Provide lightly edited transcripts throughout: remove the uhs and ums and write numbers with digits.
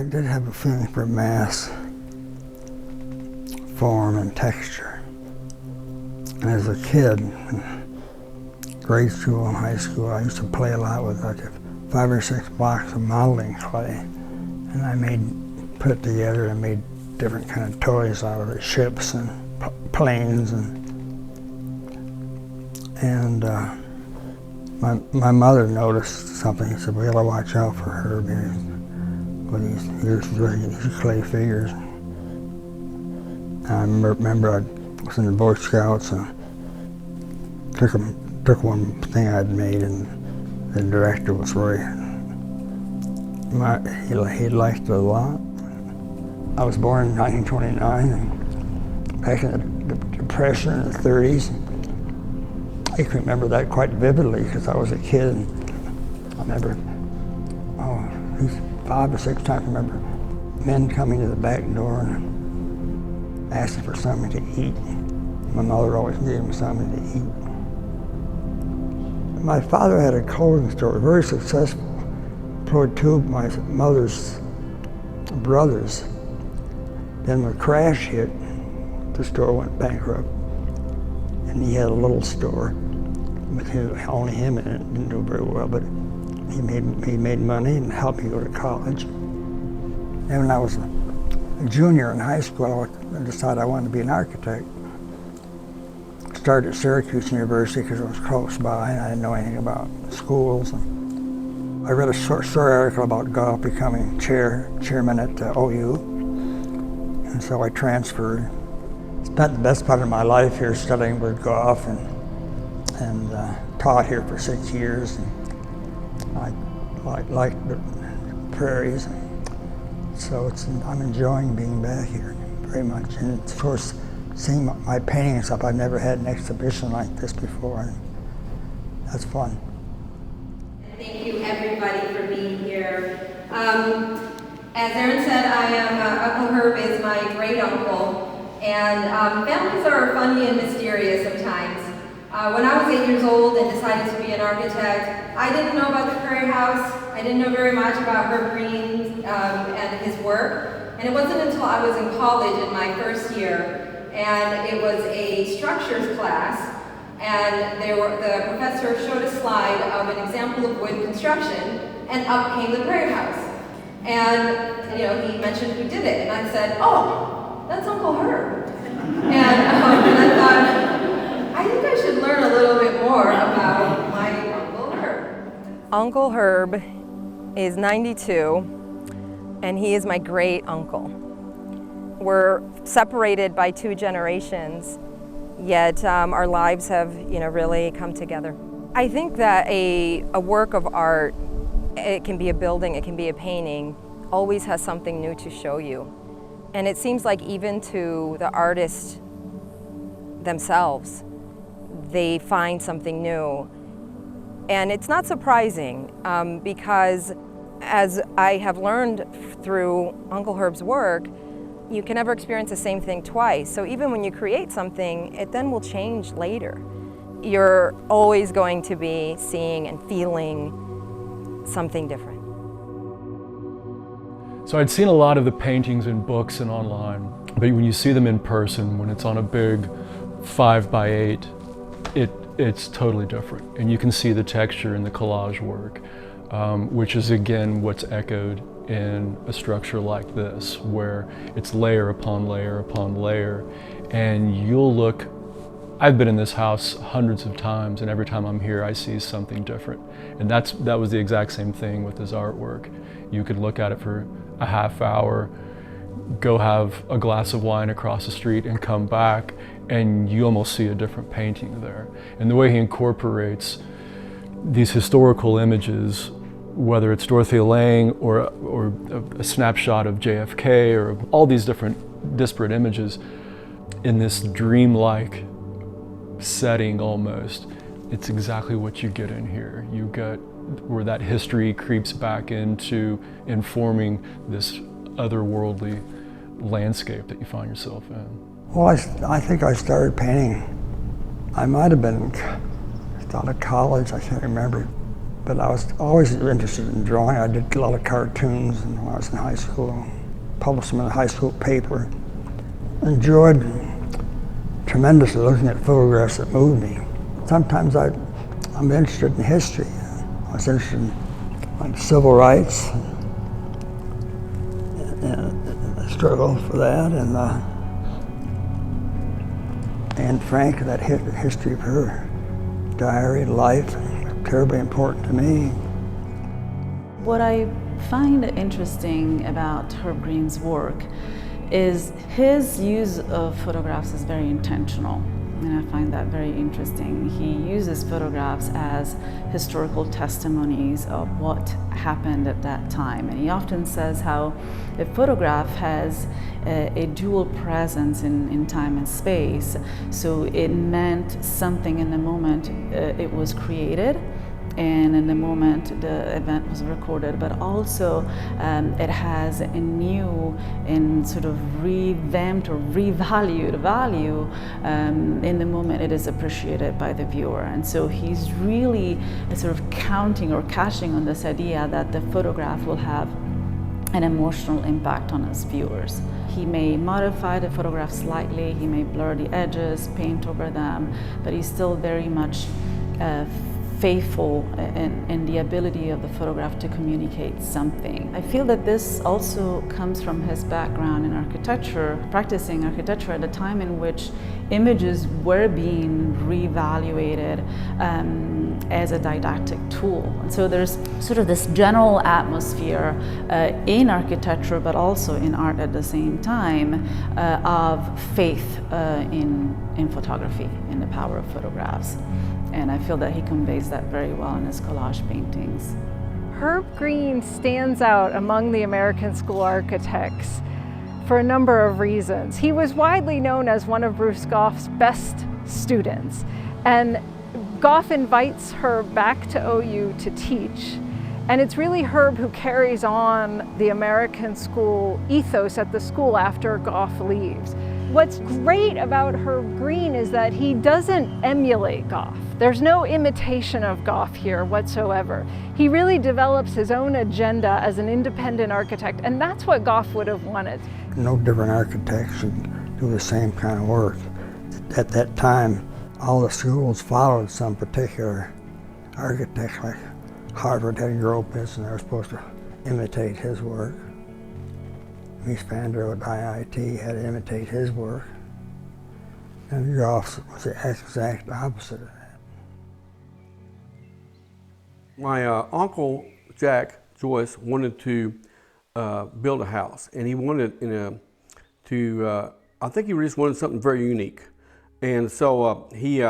I did have a feeling for mass, form, and texture. And as a kid, in grade school and high school, I used to play a lot with like 5 or 6 blocks of modeling clay. And I put it together and made different kind of toys out of it, ships and planes. And my mother noticed something. She said, "We gotta watch out for her with these clay figures." And I remember I was in the Boy Scouts and took one thing I'd made, and the director was Roy. He liked it a lot. I was born in 1929, and back in the Depression in the 30s. I can remember that quite vividly because I was a kid. And I remember, these 5 or 6 times, I remember men coming to the back door and asking for something to eat. My mother always gave them something to eat. My father had a clothing store, very successful. Employed 2 of my mother's brothers. Then when the crash hit, the store went bankrupt. And he had a little store with only him in it. Didn't do very well, but he made money and helped me go to college. And when I was a junior in high school, I decided I wanted to be an architect. I started at Syracuse University because it was close by and I didn't know anything about schools. And I read a short story article about Goff becoming chairman at OU. And so I transferred. Spent the best part of my life here studying with Goff and taught here for 6 years. And I liked the prairies. So I'm enjoying being back here very much. And of course, seeing my paintings up, I've never had an exhibition like this before. And that's fun. Thank you everybody for being here. As Aaron said, Uncle Herb is my great uncle. And families are funny and mysterious sometimes. When I was 8 years old and decided to be an architect, I didn't know about the Prairie House. I didn't know very much about Herb Greene and his work. And it wasn't until I was in college in my first year, and it was a structures class, and the professor showed a slide of an example of wood construction, and up came the Prairie House. And he mentioned who did it, and I said, "Oh, that's Uncle Herb." And I thought, I think I should learn a little bit more about my Uncle Herb. Uncle Herb is 92, and he is my great uncle. We're separated by 2 generations, yet our lives have really come together. I think that a work of art, it can be a building, it can be a painting, always has something new to show you. And it seems like even to the artists themselves, they find something new. And it's not surprising because as I have learned through Uncle Herb's work, you can never experience the same thing twice. So even when you create something, it then will change later. You're always going to be seeing and feeling something different. So I'd seen a lot of the paintings in books and online, but when you see them in person, when it's on a big 5x8, it's totally different. And you can see the texture in the collage work, which is again what's echoed in a structure like this, where it's layer upon layer upon layer. And you'll look, I've been in this house hundreds of times, and every time I'm here I see something different. And that was the exact same thing with this artwork. You could look at it for a half hour, go have a glass of wine across the street and come back, and you almost see a different painting there. And the way he incorporates these historical images, whether it's Dorothea Lange or a snapshot of JFK or all these different disparate images in this dreamlike setting almost, it's exactly what you get in here. You get where that history creeps back into informing this otherworldly landscape that you find yourself in. Well, I think I started painting, I might have been out of college, I can't remember. But I was always interested in drawing. I did a lot of cartoons when I was in high school, published them in a high school paper. Enjoyed tremendously looking at photographs that moved me. Sometimes I'm interested in history. I was interested in like civil rights, and the struggle for that, and Anne Frank, that history of her diary, life, terribly important to me. What I find interesting about Herb Greene's work is his use of photographs is very intentional, and I find that very interesting. He uses photographs as historical testimonies of what happened at that time, and he often says how a photograph has a dual presence in time and space. So it meant something in the moment it was created, and in the moment the event was recorded, but also it has a new and sort of revamped or revalued value in the moment it is appreciated by the viewer. And so he's really sort of counting or cashing on this idea that the photograph will have an emotional impact on his viewers. He may modify the photograph slightly, he may blur the edges, paint over them, but he's still very much faithful in the ability of the photograph to communicate something. I feel that this also comes from his background in architecture, practicing architecture at a time in which images were being reevaluated as a didactic tool. And so there's sort of this general atmosphere in architecture, but also in art at the same time, of faith in photography, in the power of photographs. And I feel that he conveys that very well in his collage paintings. Herb Greene stands out among the American school architects for a number of reasons. He was widely known as one of Bruce Goff's best students, and Goff invites Herb back to OU to teach. And it's really Herb who carries on the American school ethos at the school after Goff leaves. What's great about Herb Greene is that he doesn't emulate Goff. There's no imitation of Goff here whatsoever. He really develops his own agenda as an independent architect, and that's what Goff would have wanted. No different architects should do the same kind of work. At that time, all the schools followed some particular architect, like Harvard had Gropus, and they were supposed to imitate his work. Mies van der Rohe at IIT had to imitate his work. And Goff was the exact opposite of that. My uncle, Jack Joyce, wanted to build a house, and he wanted I think he just wanted something very unique. And so he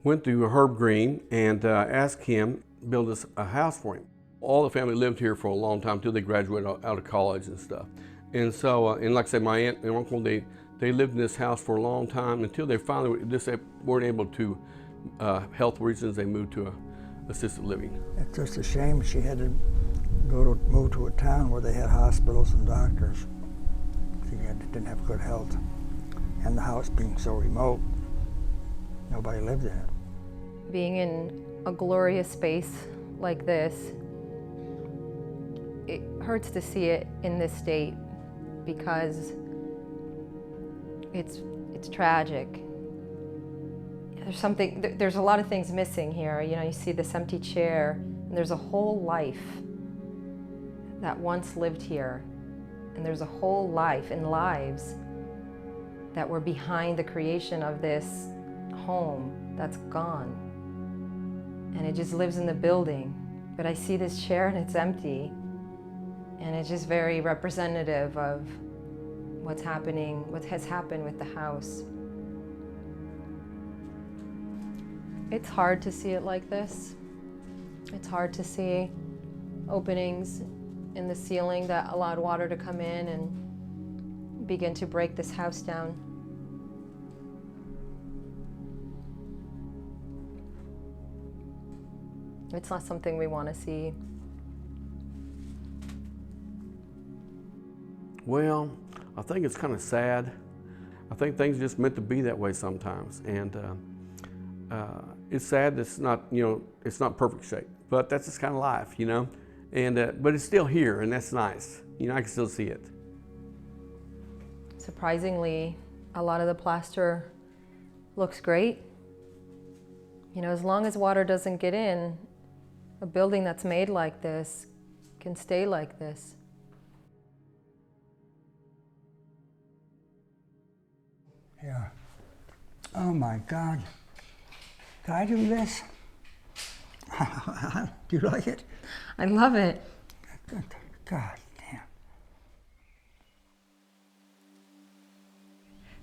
went to Herb Greene and asked him to build us a house for him. All the family lived here for a long time until they graduated out of college and stuff. And so, and like I said, my aunt and uncle, they lived in this house for a long time until they finally just weren't able to, health reasons, they moved to assisted living. It's just a shame she had to move to a town where they had hospitals and doctors. She didn't have good health. And the house being so remote, nobody lived in it. Being in a glorious space like this, it hurts to see it in this state because it's tragic. There's a lot of things missing here. You know, you see this empty chair, and there's a whole life that once lived here, and there's a whole life and lives that were behind the creation of this home that's gone. And it just lives in the building. But I see this chair and it's empty, and it's just very representative of what's happening, what has happened with the house. It's hard to see it like this. It's hard to see openings in the ceiling that allowed water to come in and begin to break this house down. It's not something we want to see. Well, I think it's kind of sad. I think things are just meant to be that way sometimes, and it's sad that it's not, it's not perfect shape. but that's just kind of life, you know. And but it's still here, and that's nice. You know, I can still see it. Surprisingly, a lot of the plaster looks great. You know, as long as water doesn't get in, a building that's made like this can stay like this. Yeah. Oh my God. Can I do this? Do you like it? I love it. God damn.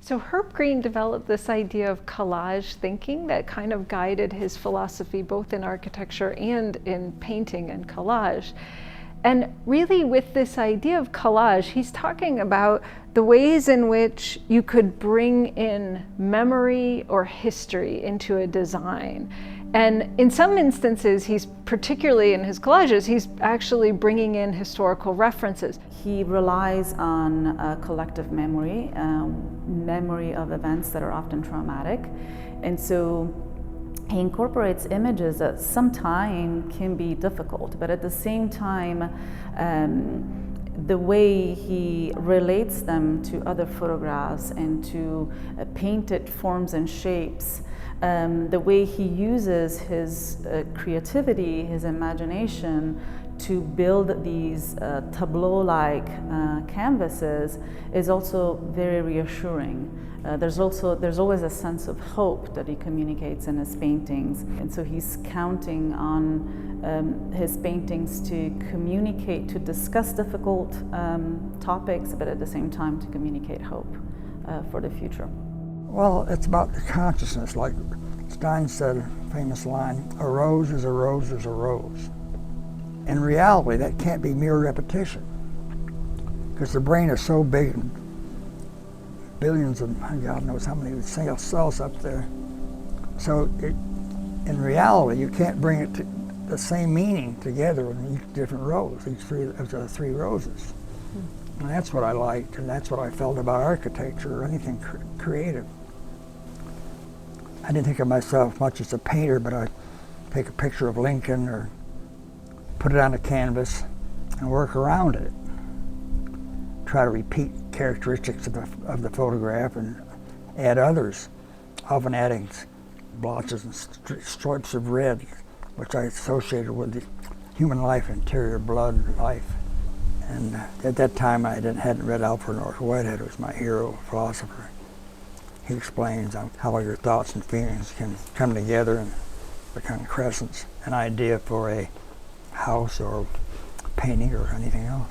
So Herb Greene developed this idea of collage thinking that kind of guided his philosophy both in architecture and in painting and collage. And really with this idea of collage, he's talking about the ways in which you could bring in memory or history into a design. And in some instances, he's particularly in his collages, he's actually bringing in historical references. He relies on collective memory, memory of events that are often traumatic. And so he incorporates images that sometimes can be difficult, but at the same time, the way he relates them to other photographs and to painted forms and shapes, the way he uses his creativity, his imagination to build these tableau-like canvases is also very reassuring. There's always a sense of hope that he communicates in his paintings, and so he's counting on his paintings to communicate, to discuss difficult topics, but at the same time to communicate hope for the future. Well, it's about the consciousness, like Stein said, a famous line, a rose is a rose is a rose. In reality, that can't be mere repetition, because the brain is so big and billions of, God knows how many cells up there. So in reality, you can't bring it to the same meaning together in each different rose, each three roses. And that's what I liked, and that's what I felt about architecture or anything creative. I didn't think of myself much as a painter, but I'd take a picture of Lincoln or put it on a canvas and work around it. Try to repeat characteristics of the photograph and add others, often adding blotches and stripes of red, which I associated with the human life, interior blood life. And at that time I hadn't read Alfred North Whitehead, who was my hero philosopher. He explains how your thoughts and feelings can come together and become crescents, an idea for a house or painting or anything else.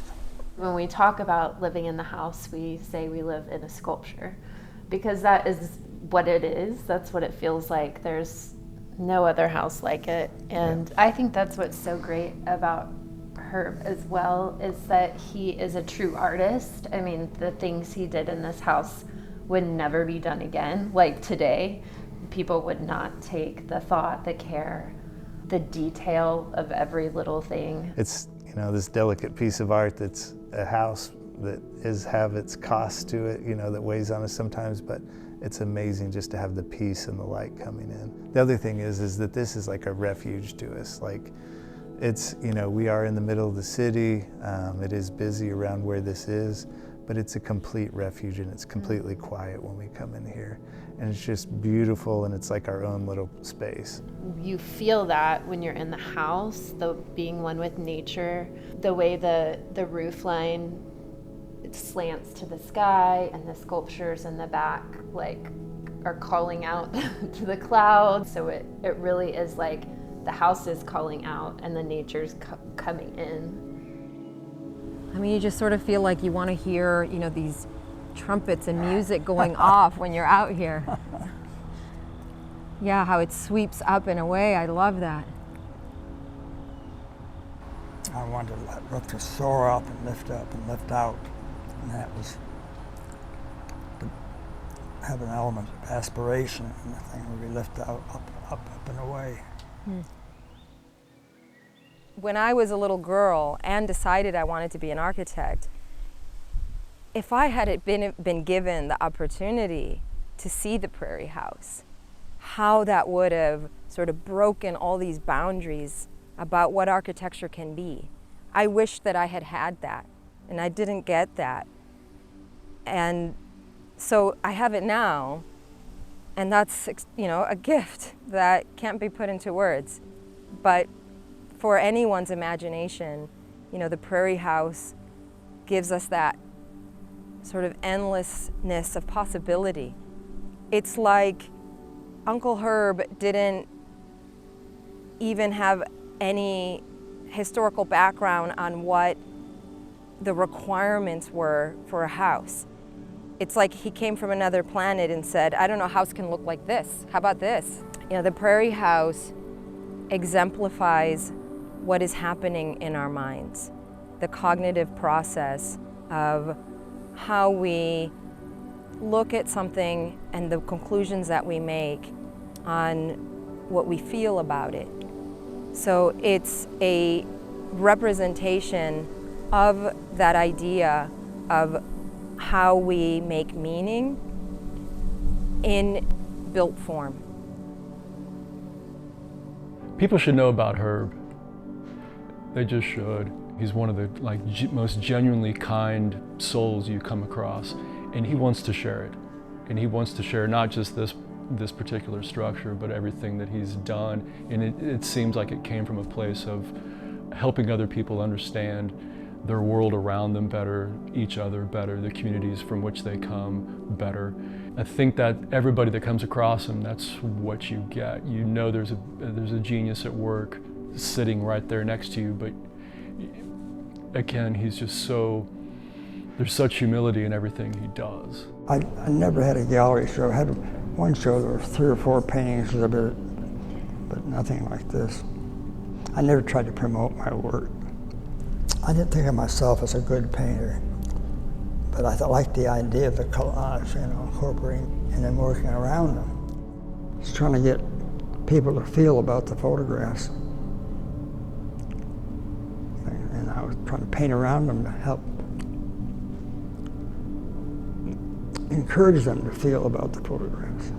When we talk about living in the house, we say we live in a sculpture, because that is what it is. That's what it feels like. There's no other house like it. And I think that's what's so great about Herb as well, is that he is a true artist. I mean, the things he did in this house would never be done again. Like today, people would not take the thought, the care, the detail of every little thing. It's, you know, this delicate piece of art that's a house that have its cost to it, you know, that weighs on us sometimes, but it's amazing just to have the peace and the light coming in. The other thing is that this is like a refuge to us. Like, it's, you know, we are in the middle of the city. It is busy around where this is, but it's a complete refuge, and it's completely quiet when we come in here. And it's just beautiful, and it's like our own little space. You feel that when you're in the house, being one with nature, the way the roof line, it slants to the sky, and the sculptures in the back like are calling out to the clouds. So it really is like the house is calling out and the nature's coming in. I mean, you just sort of feel like you want to hear, you know, these trumpets and music going off when you're out here. Yeah, how it sweeps up and away. I love that. I wanted to let to soar up and lift out. And that was to have an element of aspiration in the thing where we lift out, up and away. When I was a little girl and decided I wanted to be an architect, if I had been given the opportunity to see the Prairie House, how that would have sort of broken all these boundaries about what architecture can be. I wish that I had had that, and I didn't get that. And so I have it now, and that's, you know, a gift that can't be put into words. But for anyone's imagination, you know, the Prairie House gives us that sort of endlessness of possibility. It's like Uncle Herb didn't even have any historical background on what the requirements were for a house. It's like he came from another planet and said, I don't know, a house can look like this. How about this? You know, the Prairie House exemplifies what is happening in our minds, the cognitive process of how we look at something and the conclusions that we make on what we feel about it. So it's a representation of that idea of how we make meaning in built form. People should know about Herb. They just should. He's one of the most genuinely kind souls you come across, and he wants to share it. And he wants to share not just this particular structure, but everything that he's done. And it seems like it came from a place of helping other people understand their world around them better, each other better, the communities from which they come better. I think that everybody that comes across him, that's what you get. You know there's a genius at work sitting right there next to you, but again, he's just so, there's such humility in everything he does. I never had a gallery show. I had one show, there were 3 or 4 paintings of it, but nothing like this. I never tried to promote my work. I didn't think of myself as a good painter, but I liked the idea of the collage, you know, incorporating and then working around them. Just trying to get people to feel about the photographs. And I was trying to paint around them to help encourage them to feel about the photographs.